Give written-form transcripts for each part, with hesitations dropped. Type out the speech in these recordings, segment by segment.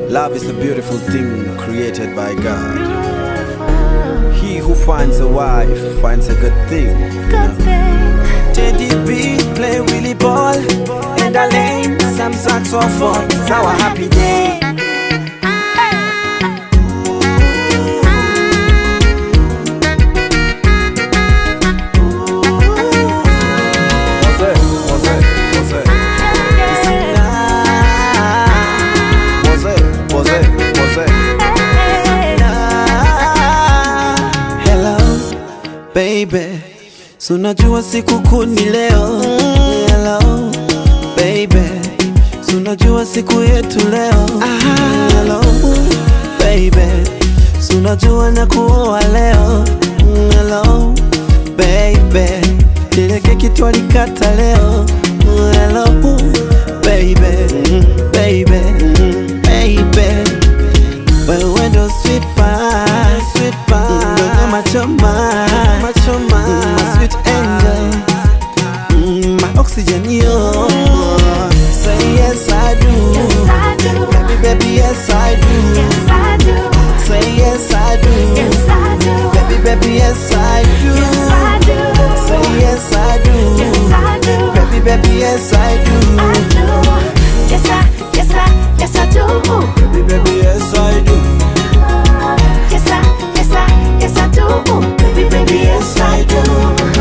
Love is a beautiful thing created by God. He who finds a wife finds a good thing. Teddy B play Willie Ball and Alain some saxophone. It's our happy day. Baby, so unajua siku kuu ni leo. Hello, baby, so unajua siku yetu leo. Hello, baby, so unajua na kuoa leo. Hello, baby, ile keki twalikata leo. Hello, baby, baby, baby, wewe ndo sweet pie, sweet pie, ndo machoma, machoma, my sweet angel, my oxygen, yo. Say yes I do, yes I do, baby, baby, yes I do, yes I do. Say yes I do, yes I do, baby, baby, yes I do, yes I do. Say yes I do, yes I do, baby, baby, yes I do, I do. Yes I, yes I, yes I do, baby, baby, yes I do. Yes I, yes I, yes I do, baby, baby, yes I do.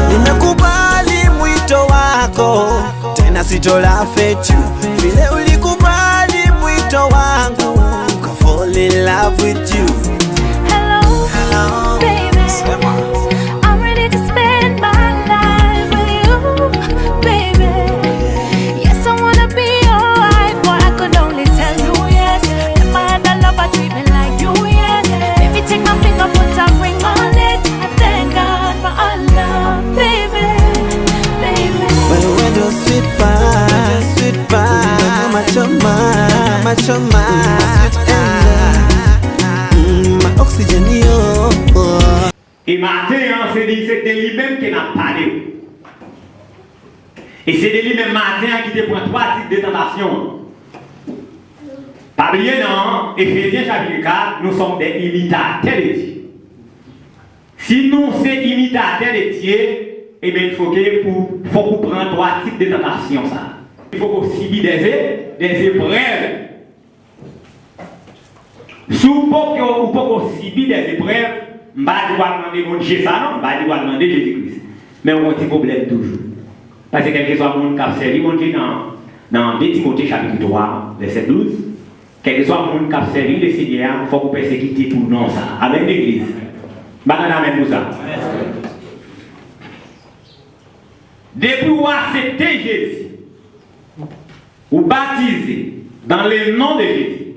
Nimekubali mwito wako, tena sitola fetu. Vile ulikubali mwito wangu, ka fall in love with you. Hello, hello, baby. I'm ready to spend my life with you, baby. Yes, I wanna be your wife, but I could only tell you yes. Never had a lover treat me like you, yes. Baby, take my finger, put a ring on it. I thank God for our love, baby, baby. Wewe ndo sweet pie, sweet pie, machoma, machoma, sweet angel, my oxygen, yo. Et matin, c'était lui-même qui n'a parlé. Et c'est de lui-même matin qui te prend 3 types de tentation. Pas oublier, non, Éphésiens chapitre 4, nous sommes des imitateurs de Dieu. Si nous sommes imitateurs de Dieu, eh bien, il faut qu'on prenne 3 types de tentation. Ça. Il faut qu'on subisse des épreuves. Si vous ne subissez des épreuves, je ne vais pas demander mon Dieu ça, non, je ne vais pas demander Jésus-Christ. Mais on a un petit problème toujours. Parce que quel que soit le monde qui a servi mon Dieu dans 2 Timothée chapitre 3, verset 12, quel que soit le monde qui a servi le Seigneur, il faut qu'on persécute pour non ça, avec l'église. Je vais amen pour ça. Depuis vous acceptez Jésus, vous baptisez dans le nom de Jésus,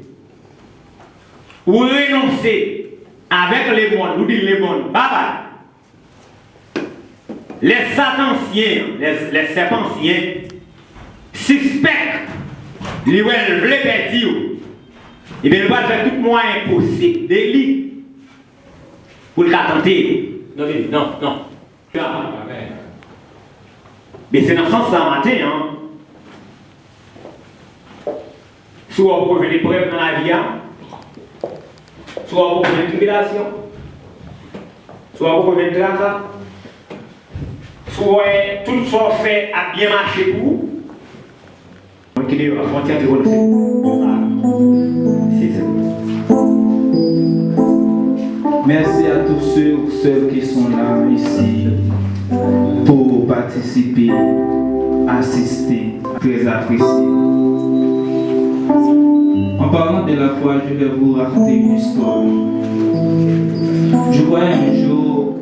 vous renoncez avec les mondes, vous dites les mondes, bye bye. Les satanciens, les serpentiens, suspectent, ils veulent les perdre. Ils veulent faire tout moyen possible d'élit pour le tenter. Non, non, non. Mais c'est dans ce sens ça matin, hein. Soit vous pouvez des preuves dans la vie, soit vous pouvez une tribulation, soit vous pouvez une tracas, soit tout ce qu'on fait a bien marché pour vous. Donc il est la frontière de relancer. C'est ça. Merci à tous ceux ou celles qui sont là ici pour participer, assister, très apprécié. En parlant de la foi, je vais vous raconter une histoire. Je voyais un jour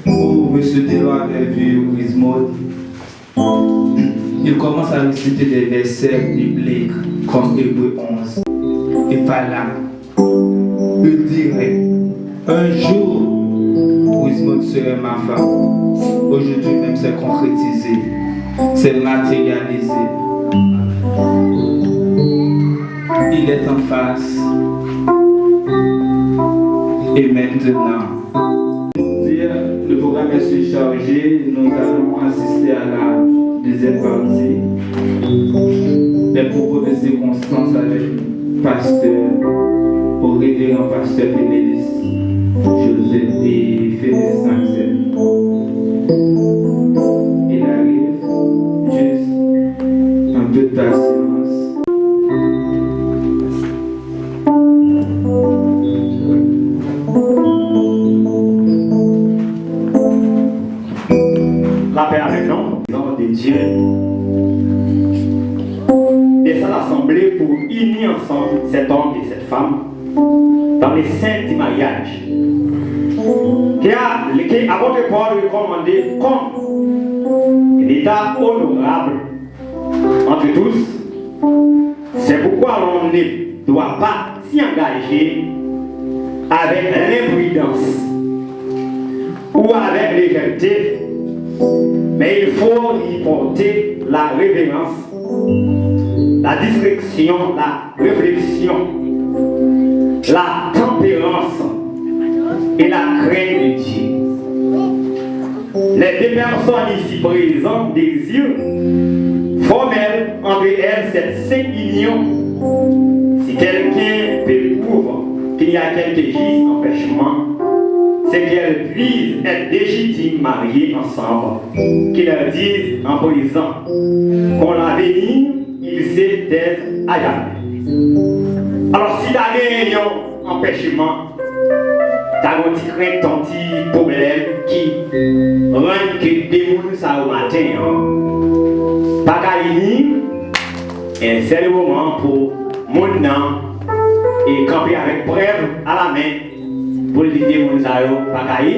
où M. Delo avait vu Wismod. Il commence à réciter des versets bibliques comme Hébreux 11. Et par là, il dirait, un jour, Wismod serait ma femme. Aujourd'hui même, c'est concrétisé, c'est matérialisé. Il est en face. Et maintenant, le programme est surchargé. Nous allons assister à la deuxième partie. Les propos de circonstances avec pasteur, au révérend pasteur Fénélis Joseph et Fénélis Sancel. Il arrive juste un peu de patience. La paix avec nous, nom de Dieu. Descend l'assemblée pour unir ensemble cet homme et cette femme dans les saints du mariage. Qui a votre Paul recommandé comme l'état honorable entre tous. C'est pourquoi l'on ne doit pas s'y engager avec l'imprudence ou avec légèreté, mais il faut y porter la révérence, la discrétion, la réflexion, la tempérance et la crainte de Dieu. Les deux personnes ici présentes désirent formelle entre elles cette sainte union. Si quelqu'un éprouve qu'il y a quelque geste d'empêchement, c'est qu'elles puissent être légitimes mariées ensemble, qu'ils leur disent en présent qu'on l'avenir, il sait être à jamais. Alors si tu as un empêchement, tu as un petit crainte, un petit problème qui rend que des gens ça au matin, pas qu'à et c'est le moment pour mon nom et camper avec preuve à la main pour le dire mon sayo pas caï.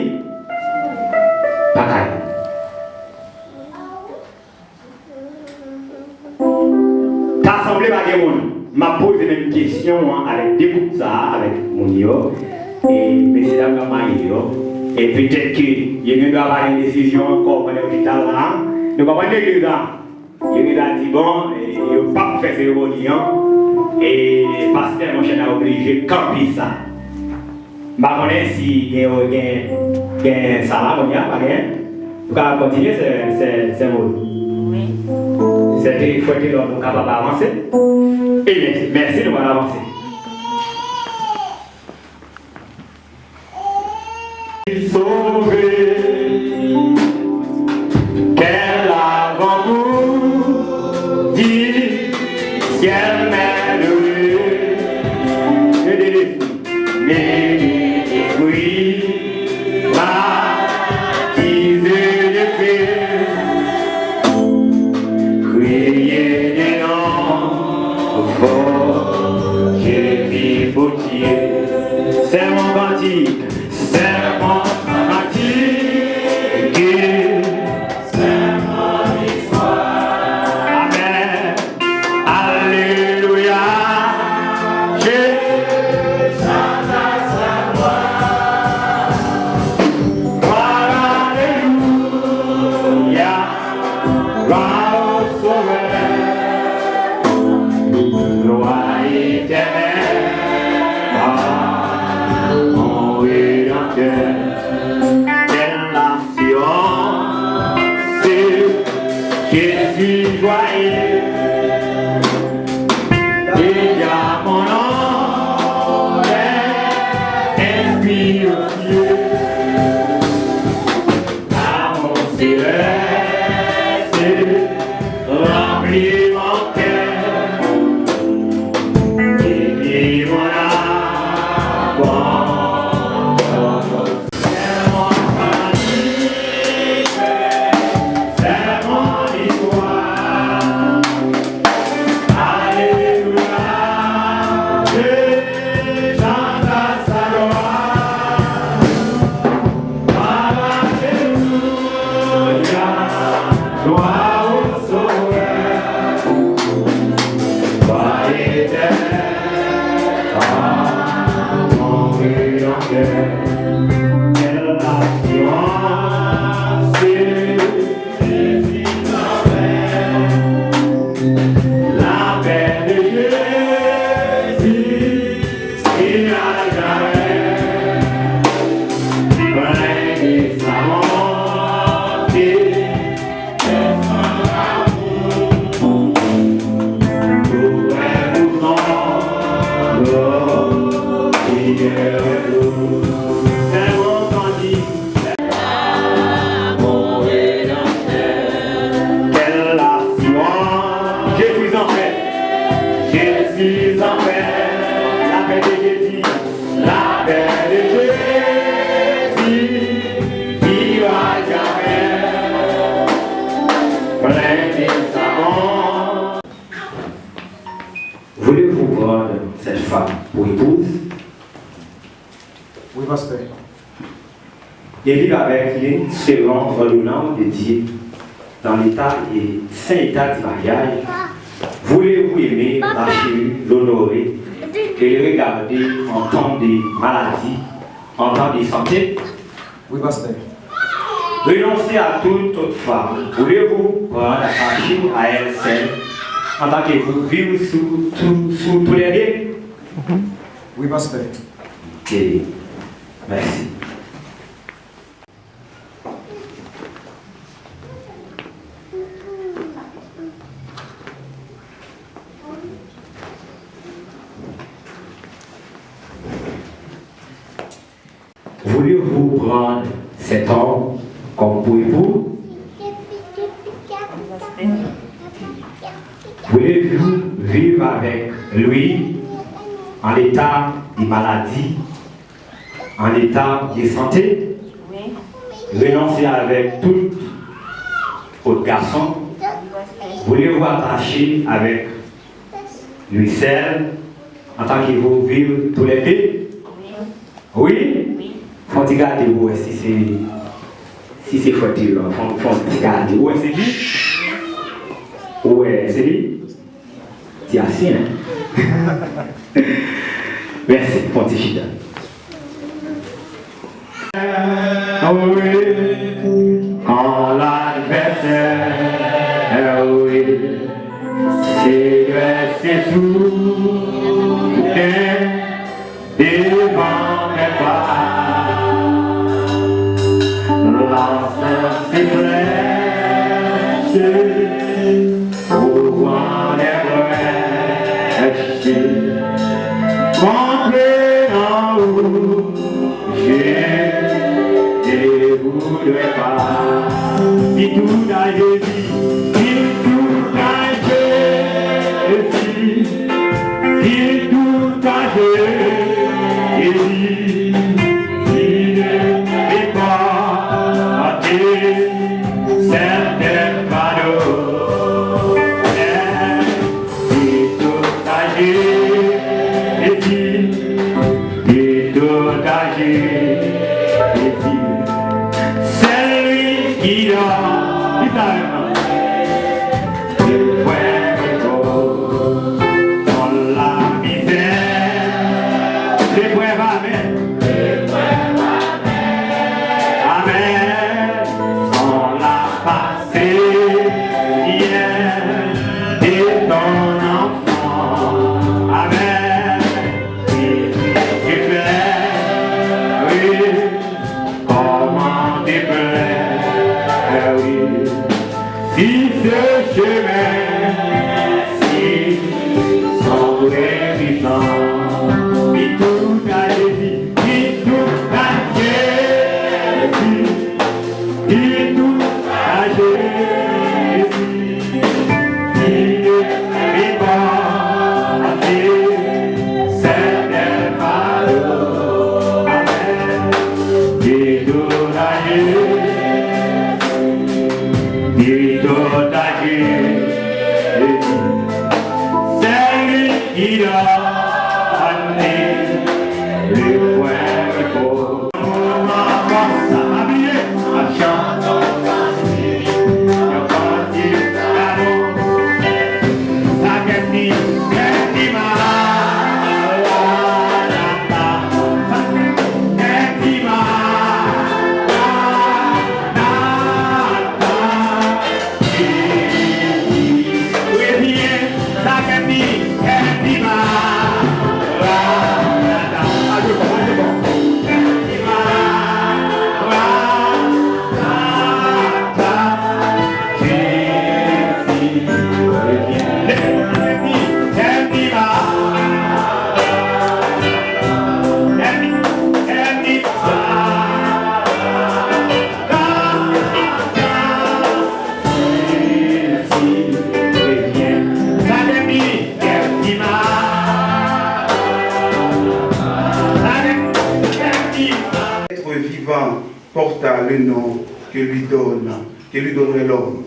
T'as semblé pas que mon m'a posé une question avec des bouts ça avec mon yo et messieurs dames yo et peut-être que il doit avoir une décision encore pour l'hôpital là. Nous comprenons que là il a dit bon, il n'a pas fait cérémonie et le pasteur mon cher a obligé de camper ça. Je ne sais pas si il y a un salaire, il faut continuer ces mots. Il faut être là pour capable d'avancer. Et bien, merci de m'avoir avancé. Sauvé, quel avant-goût, dit ciel merveilleux, je dis, mais oui, baptisé de feu, crier des noms forts, je vis pour Dieu, c'est mon cantique. C'est mon cantique, c'est mon histoire. Amen, alléluia. Je chante sa gloire. Gloire, alléluia. Gloire au Sauveur. Gloire éternelle. Quelle nation, c'est Jésus joyeux, déjà mon nom est inspiré aux cieux, à mon céleste remplit mon cœur, et puis mon âme. Alléluia. prendre cette femme pour épouse Oui, pasteur. et vivre avec lui selon le nom de Dieu dans l'état et saint état du mariage. Voulez-vous aimer la chérie, l'honorer et le regarder en temps de maladie, en temps de santé? Oui, pasteur. Renoncez à toute autre femme. Voulez-vous prendre attaché à elle seule en tant que vous vivez sous tous les deux? Oui, pasteur. Ok. Merci. Voulez-vous prendre cet homme comme pour époux? Voulez-vous vivre avec lui en état de maladie, en état de santé? Oui. Renoncer avec tout autre garçon? Voulez-vous attacher avec lui seul en tant que vous vivez tous les deux? Oui. Oui? Oui. Faut regarder où est si c'est fertile, faut regarder où est c'est lui? Où est c'est lui? C'est assez, hein? Merci, Pontichida. Oui, quand l'adversaire, oui, c'est resté sous devant mes pas. L'ancien s'est flèche au coin des brèches. Montrez en haut, je ne voudrais pas. Si tout a Jésus, si tout a Jésus, si tout a Jésus, il ne peut pas hâter certains fardeaux. Si tout a Jésus, si tout a Jésus, c'est lui qui donne, il fait dans la misère, les poèmes amen, amen, sans la passé, hier, et ton enfant, amen, il fait, oui, comment déplaire, oui, si ce chemin, si sans révisant, si tout a Jésus, si tout a Jésus, si tout a Jésus, si ne est pas c'est fardeau, amen, si tout a Jésus, si tout a Jésus, c'est lui qui donne le point pour ma force à habiller, à chanter, à partir d'amour, ça qu'est-ce Être vivant porta le nom que lui donnerait l'homme.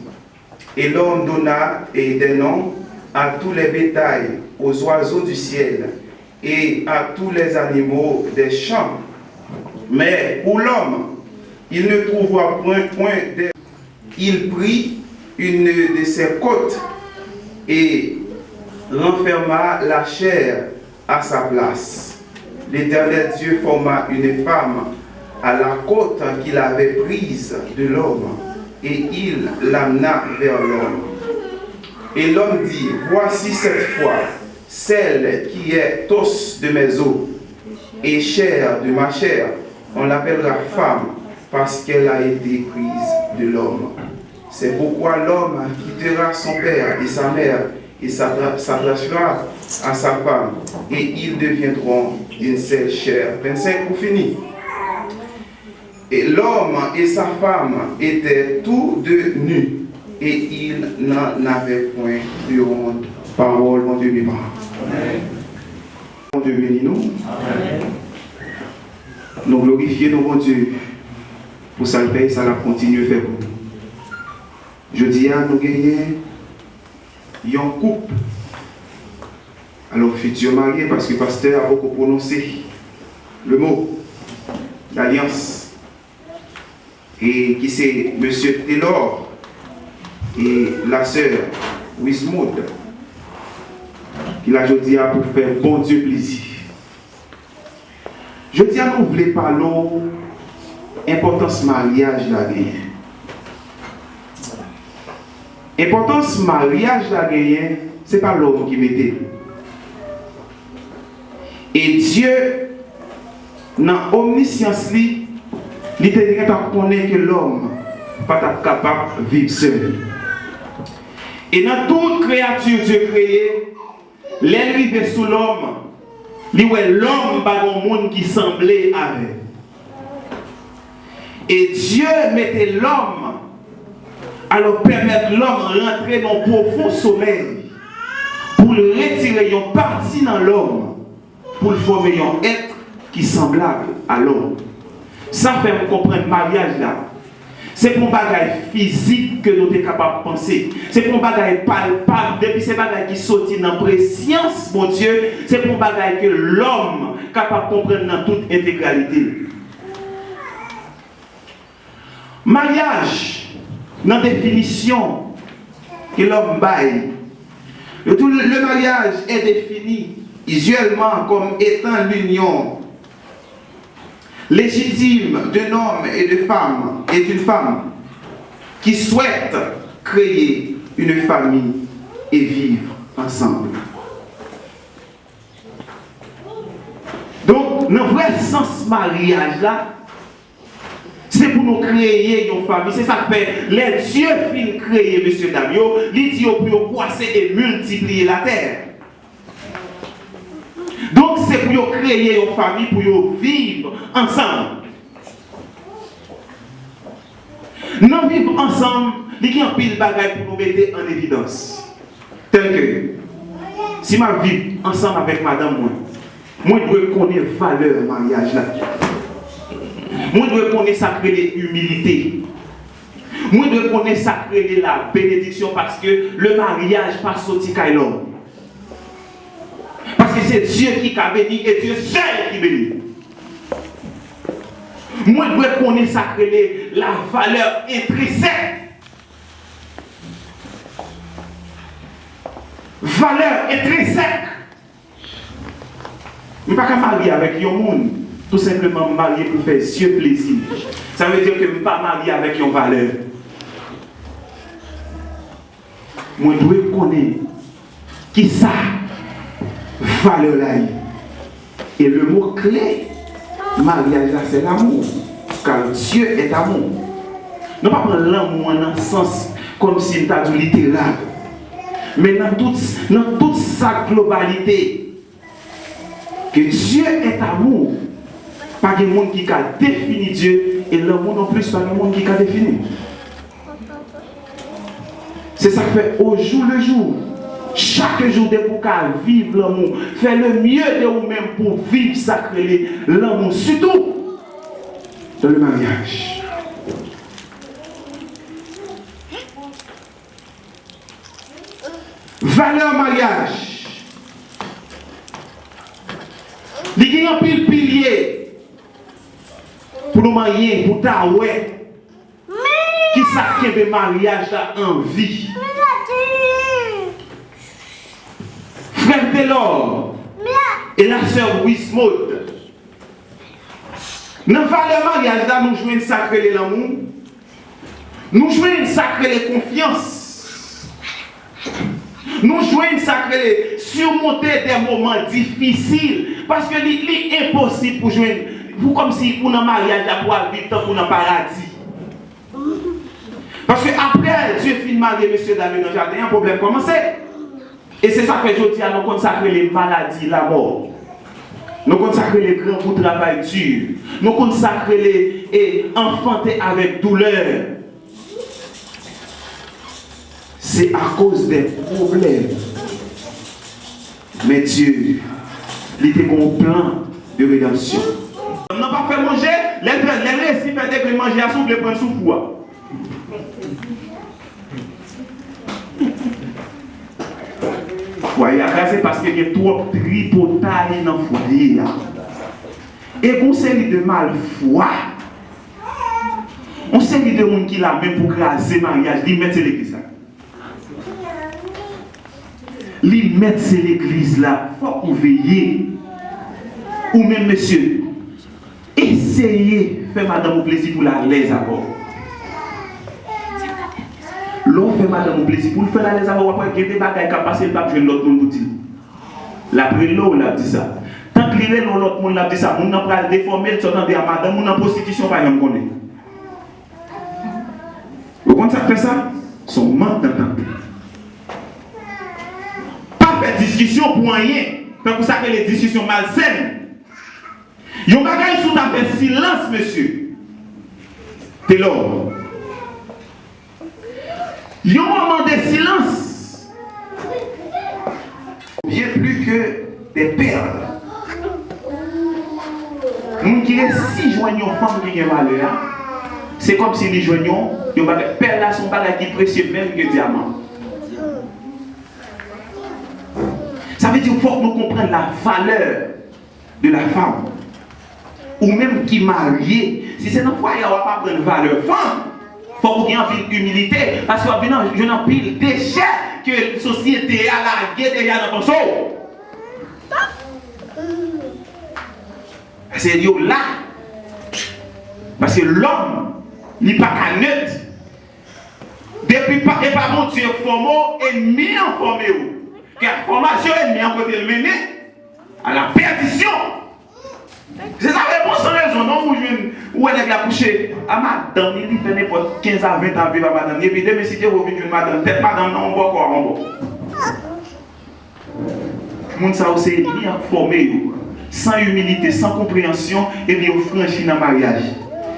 Et l'homme donna des noms à tous les bétails, aux oiseaux du ciel et à tous les animaux des champs. Mais pour l'homme, il ne trouva point d'air. Il prit une de ses côtes et renferma la chair à sa place. L'Éternel Dieu forma une femme à la côte qu'il avait prise de l'homme, et il l'amena vers l'homme. Et l'homme dit, voici cette fois celle qui est os de mes os et chair de ma chair. On l'appellera femme parce qu'elle a été prise de l'homme. C'est pourquoi l'homme quittera son père et sa mère et s'attachera à sa femme, et ils deviendront une seule chair. 25 pour finir. Et l'homme et sa femme étaient tous deux nus, et ils n'en avaient point de honte. Parole, mon Dieu vivant. Mon Dieu bénis nous. Nous glorifions mon Dieu pour sa paix, ça la continue à faire pour nous. Je dis à nous gagner un couple. Alors, futur marié, parce que le pasteur a beaucoup prononcé le mot d'alliance. Et qui c'est M. Taylor et la sœur Wismoud, qui l'a dit pour faire bon Dieu plaisir. Je dis à nous voulons parler importance mariage la gagne. Importance mariage la gagne, ce n'est pas l'homme qui mettait. Et Dieu, dans l'omniscience, il était capable que l'homme n'est pas capable de vivre seul. Et dans toute créature Dieu créé, l'arrivée sous l'homme, l'homme pas un monde qui semblait avec. Et Dieu mettait l'homme, alors permettre l'homme rentrer dans le profond sommeil, pour le retirer une partie dans l'homme, pour le former un être qui est semblable à l'homme. Ça fait me comprendre le mariage là. C'est pour un bagage physique que nous sommes capables de penser. C'est pour un bagage palpable. Depuis ces bagages qui sortent dans la préscience, mon Dieu, c'est pour un bagage que l'homme est capable de comprendre dans toute intégralité. Mariage, dans la définition que l'homme baille, le mariage est défini usuellement comme étant l'union légitime d'un homme et d'une femme qui souhaitent créer une famille et vivre ensemble. Donc, le vrai sens mariage là, c'est pour nous créer une famille. C'est ça que fait les dieux finissent créer, monsieur Damio, les dieux pour croiser et multiplier la terre. Donc c'est pour créer une famille, pour vivre ensemble. Nous vivons ensemble, il y a un pile de bagages pour nous mettre en évidence. Tel que, si je vis ensemble avec madame, moi je dois connaître la valeur du mariage là. Moi je dois connaître ça que l'humilité. Moi je dois connaître ça que la bénédiction, parce que le mariage passe au petit l'homme. Parce que c'est Dieu qui a béni et Dieu seul qui bénit. Moi, je dois connaître ça, la valeur intrinsèque. Valeur intrinsèque. Je ne peux pas marier avec un monde, tout simplement marier pour faire Dieu plaisir. Ça veut dire que je ne peux pas marier avec une valeur. Moi, je dois connaître qui ça. Valeur là. Et le mot clé, mariage là, c'est l'amour. Car Dieu est amour. Ne pas prendre l'amour dans le sens comme si c'était du littéral. Mais dans toute sa globalité, que Dieu est amour. Pas de monde qui a défini Dieu, et l'amour non plus, pas de monde qui a défini. C'est ça que fait au jour le jour. Chaque jour de pour vivre l'amour, fais le mieux de vous-même pour vivre sacré l'amour, surtout dans le mariage. Valeur mariage. Il y a un pilier pour nous marier, pour ta ouais. Qui s'acquiert de mariage en vie. Frère Taylor et la sœur Wismode. Dans le mariage, nous jouons une sacrée l'amour. Nous jouons une sacrée confiance. Nous jouons une sacrée surmonter des moments difficiles. Parce que c'est impossible pour jouer. Comme si pour un mariage, pour vivre tant pour un paradis. Parce que après, Dieu finit marié, monsieur David dans le jardin, un problème commence. Et c'est ça que je dis à nous consacrer les maladies, la mort. Nous consacrer les grands pour travail dur. Nous consacrer les et enfanter avec douleur. C'est à cause des problèmes. Mais Dieu, il était un plan de rédemption. On n'a pas fait manger, les récits fait des manger à soupe, les prendre sous poids. Foyer, c'est parce qu'il y a trop de tripotaille dans le foyer. Et qu'on série de malfoi. On série de gens qui l'a même pour craser mariage, ils mettent l'église là. Ils mettent l'église là, il faut qu'on veille. Ou même monsieur, essayez de faire madame au plaisir pour la l'aise d'abord. L'on fait madame au plaisir pour le faire la l'aise d'abord, après qu'il y ait des bagages qui passent, il va jouer l'autre monde pour dire. La prenne l'eau, l'a dit ça. Tant que l'autre monde l'a dit ça, on n'a pas déformé, il s'entend à madame, on a prostitution, par exemple, connaît. Vous comprenez ça fait ça? Son manque d'entente. Pas faire discussion pour rien. Quand vous savez les discussions malsaines. Il y a un bagage sous ta fait silence, monsieur. T'es là. Il y a un moment de silence. Bien plus que des perles. Nous qui est si joignons femmes qui ont malheur, c'est comme si les joignons, les perles là sont pas qui précieux même que diamant. Ça veut dire qu'il faut que nous comprenions la valeur de la femme. Ou même qui marié. Si c'est dans foyer, on ne va pas prendre valeur femme. Il faut qu'il y ait une humilité. Parce que je n'en pile déchets que la société a la guerre derrière dans ton show. C'est là. Parce que l'homme n'est pas qu'un neutre. Depuis pas mon Dieu formé, ennemi en formé. Car formation ennemi en côté le mener à la perdition. C'est ça réponse sans raison. Non, où elle a couché à madame, il fait n'importe 15 à 20 ans vivre à madame. Et puis demain, si tu reviens d'une madame, peut-être madame, non, on va encore en bas. Le monde ça aussi bien formé, sans humilité, sans compréhension, et puis on franchit dans le mariage.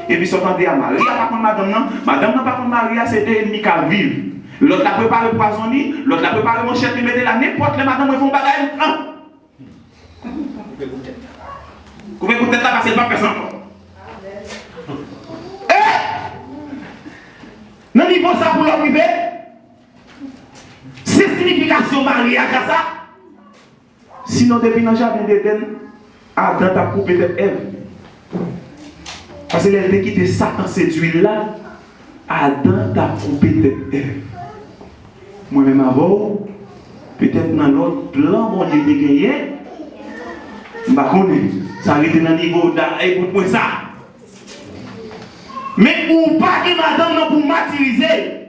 Et puis s'entendez à Maria, par contre madame non, madame n'a pas contre Maria, c'est deux ennemis qui vivent. L'autre l'a préparé poisonné, l'autre l'a préparé mon chef, il mettait là, n'importe les madame, ils font bagaille. Coupez peut-être là parce que pas personne. Eh! Dans niveau ça pour le privé, c'est signification mariage à ça. Sinon, depuis dans le jardin d'Éden, Adam t'a coupé de Ève. Parce que elle a quitté Satan séduit là, Adam t'a coupé de Ève. Moi-même avant, peut-être dans l'autre plan, mon Dieu de gagner, je ne sais pas, ça a été dans le niveau de ça. Mais ou pas que madame non pour matérialiser,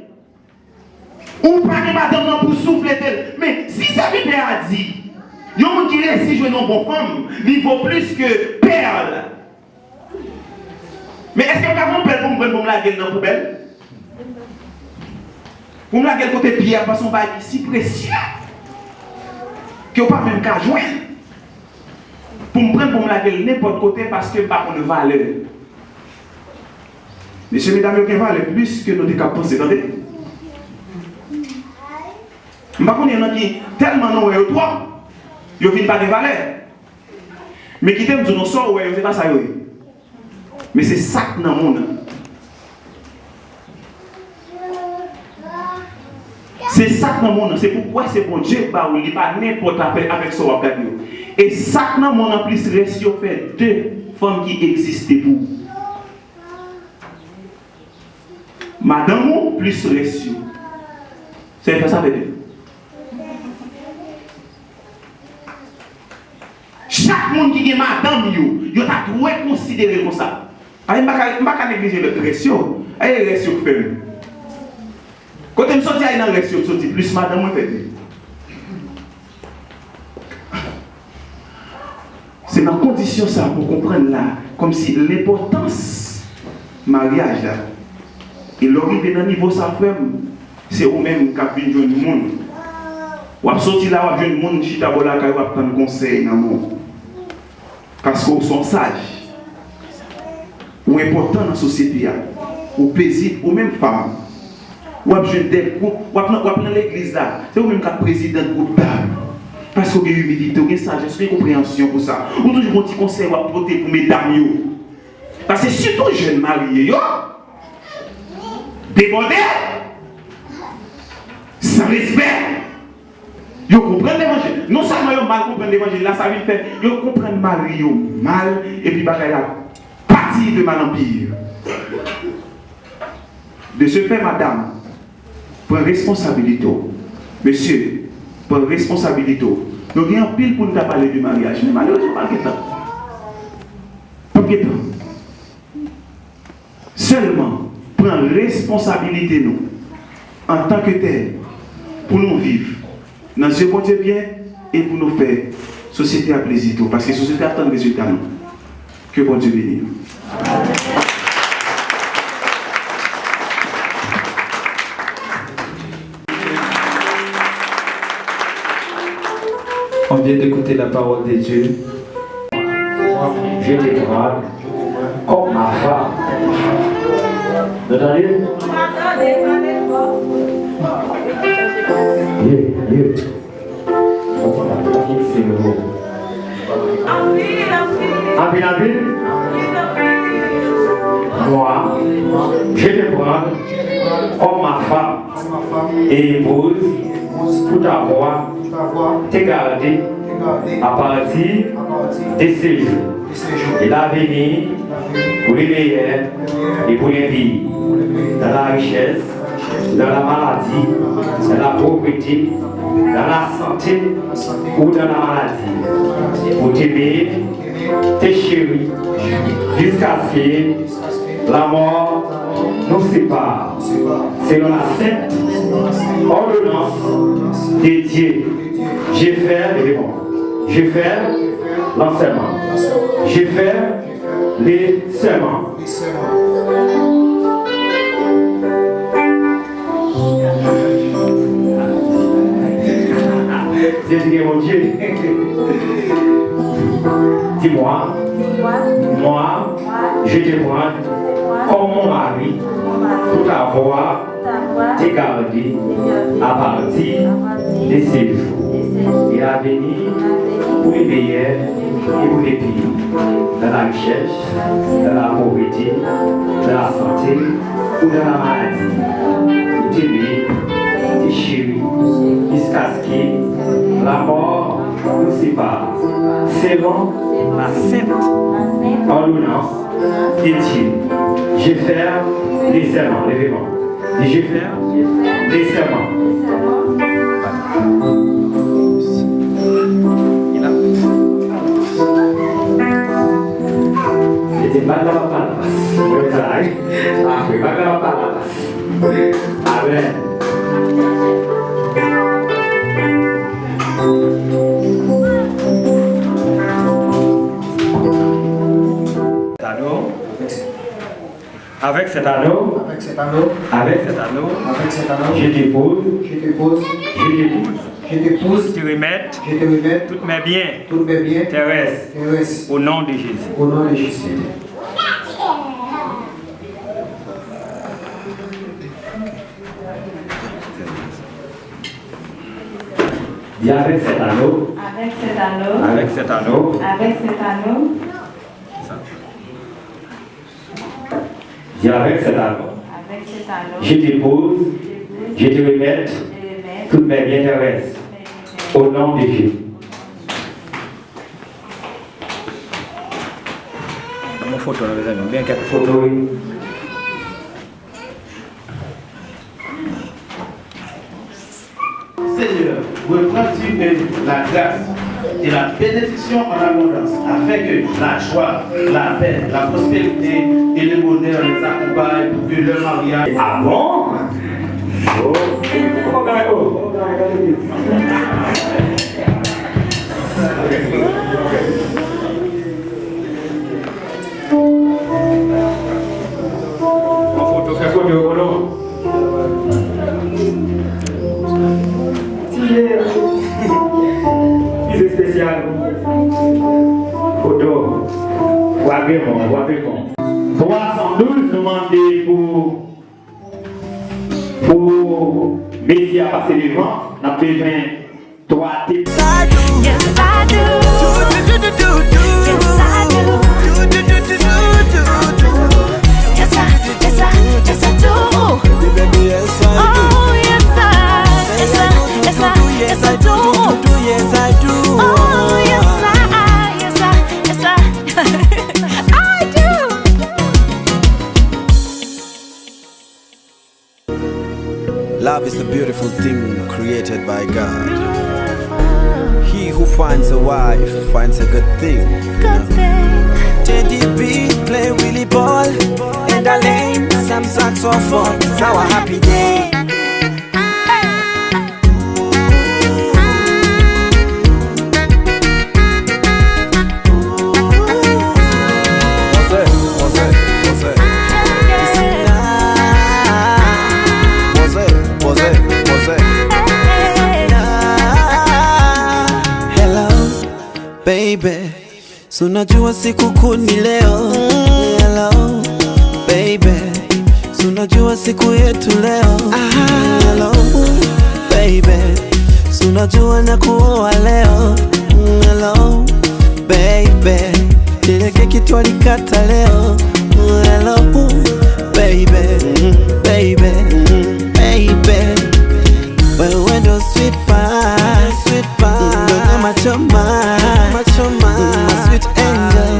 ou pas que madame non pour souffler d'elle. Mais si ça veut dire à dire, il y a un monde qui réussit à jouer dans bon femme, il vaut plus que perle. Mais est-ce que vous avez un pelle pour me la gueule dans la poubelle? Pour me la gueule côté pierre, parce qu'on va être si précieux que vous ne pouvez pas même qu'à jouer. Pour me prendre pour me la gueule n'importe côté parce que je ne pas de valeur. Messieurs, mesdames, il y a valeur plus que nous devons penser. Attendez. Je ne sais pas qu'il y en a qui tellement non ou toi, ils ne viennent pas de valeur. Mais qui t'aiment nous sort ou c'est pas ça. Mais c'est ça dans le monde. C'est ça que dans mon nom, c'est pourquoi c'est bon Dieu, bah, il pas n'importe avec ça ou et ça que dans mon nom plus reste fait deux femmes qui existent pour. Madame plus reste. C'est ça veut dire. Chaque monde qui est madame, il a tout considéré comme ça. Je ne vais pas négliger le ratio. Il y a le ratio qui fait. Quand je sortis dans le ratio, je dis plus madame, moi fait. C'est dans la condition ça pour comprendre là, comme si l'importance du mariage là, et l'arrivée dans le niveau ça fait, c'est vous-même qui avez besoin du monde. Ou à sortir là, vous avez besoin du monde qui t'a là, qui va prendre conseil dans le monde. Parce qu'ils sont sages, ou importants dans la société, ou paisibles, ou même femmes. Ou à prendre l'église là, c'est vous-même qui êtes président de groupe d'âme. Parce que vous avez humilité, vous avez sagesse, vous avez compréhension pour ça. Vous avez toujours un petit conseil à voter pour mesdames. Parce que surtout les jeunes mariés, débordés, sans respect. Ils comprennent l'évangile. Non seulement ils mal comprennent l'évangile, là ça veut faire, ils comprennent Marie mal, et puis bagaille la partie de mal en pire. De ce fait, madame, prends responsabilité. Monsieur, prends responsabilité. Nous avons un pile pour nous parler du mariage, mais malheureusement, pas de temps. Pas de temps. Seulement, prends responsabilité nous, en tant que tel, pour nous vivre. Dans ce bon Dieu bien et pour nous faire société à plaisir. Parce que la société attend le résultat. Que bon Dieu bénisse. On vient d'écouter la parole de Dieu. Je te prends comme ma femme. Vous entendez? C'est le mot. En ville. Moi, je te prends comme ma femme et épouse pour t'avoir, te garder à partir de ces jours et l'avenir pour les meilleurs et pour les pires, dans la richesse, dans la maladie, dans la pauvreté, dans la santé ou dans la maladie, pour t'aimer, te chérir, jusqu'à ce que la mort nous sépare, selon la sainte ordonnance de Dieu. J'ai fait l'enseignement. J'ai fait les serments. J'ai dit mon Dieu. Dis-moi, moi, je te prends comme mon mari pour t'avoir te garder à partir de ces jours et à venir pour les meilleurs et pour les pires, dans la richesse, dans la pauvreté, dans la santé ou dans la maladie, pour t'aimer, te chérir, jusqu'à ce que la mort nous sépare, selon la sainte ordonnance de Dieu. Je vais faire des serments, les vêtements. Je vais faire des serments. C'était pas la passe. Ah, pas la passe. Amen. Avec cet anneau, je t'épouse, je te remette tous mes biens terrestres au nom de Jésus. Dis avec cet anneau, dis avec cet anneau, je t'épouse, je te remette toutes mes bienheureuses, au nom de Dieu. Une photo, les amis, bien quelques photos. Photo, oui. Seigneur, reprends-tu la grâce et la bénédiction en abondance, afin que la joie, la paix, la prospérité et le bonheur les accompagnent pour que le mariage... Ah bon? Oh. Photo, Fais photo, photo. C'est spécial. Photo. Wabémon, wabémon. 312 demandés pour Messi à passer devant. On a besoin de 3 types. Yes, I do. Yes, I do. Yes, I do. Baby, yes, I do. Oh, yes, I do. Yes, I do. Oh, yes, I do. Love is a beautiful thing created by God. He who finds a wife finds a good thing. Good thing. Teddy B play Willie ball and a lane some saxophone. It's our happy day. Baby, so unajua siku kuu ni leo. Hello, baby, so unajua siku yetu leo. Hello, baby, so unajua na kuoa leo. Hello, baby, ile keki twalikata leo. Hello, baby, baby, baby, wewe ndo sweet pie, sweet pie, ndo machoma, machoma, my sweet angel,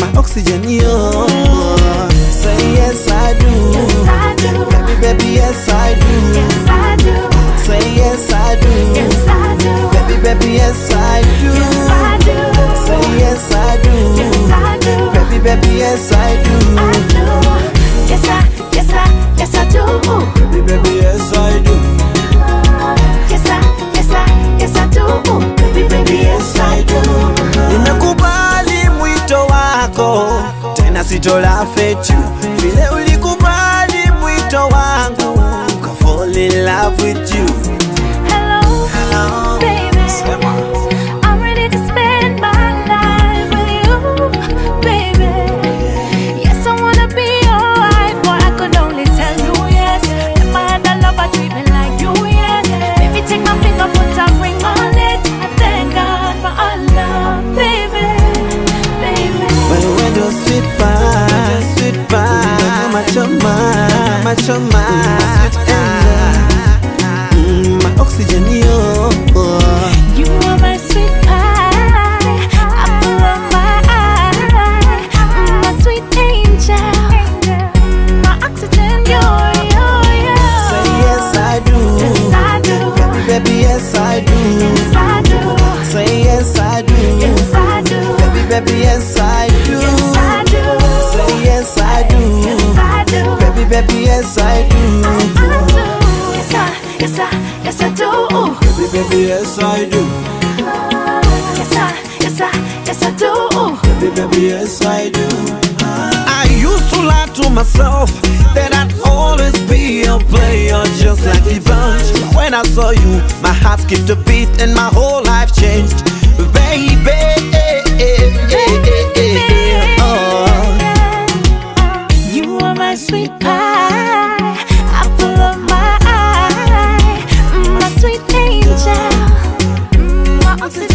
my oxygen, yo. Say yes I do, Yes, I do. baby, baby, yes I do. Yes, I do. Say yes I do, Yes, I do. baby, baby, yes I do. Yes, I do. Say yes I do, Yes, I do. baby, baby, yes I do. I do. Yes, I do. Baby, baby, yes I do. Yes, I do. Baby, yes, I do. Nimekubali mwito wako, tena sitola fetu. Vile ulikubali mwito wangu, ka fall in love with you. Hello, baby. I'm ready to spend my life with you, baby. Yes, I wanna be your wife, but I could only tell you yes. Never had a lover treat me like you, yes. Baby, take my finger, put a ring on it. I thank God for our love, baby, baby. Wewe ndo sweet pie, sweet pie, machoma, machoma, sweet angel, my oxygen, yo. You are my sweet pie, apple of my eye, my sweet angel, my oxygen, you're. Say yes I do, Yes, I do. baby, baby, yes I do. Yes, I do. Say yes I do, Yes, I do. baby, baby, yes I do. Yes, I do. Say yes I do, Yes, I do. baby, baby, yes I do. Yes, I do. Baby, baby, yes I do. Yes, I do. Baby, baby, yes I do. I used to lie to myself that I'd always be a player just like the bunch. But when I saw you, my heart skipped a beat and my whole life changed. Baby, oh. You are my sweet pie, apple of my eye, my sweet angel, my oxygen.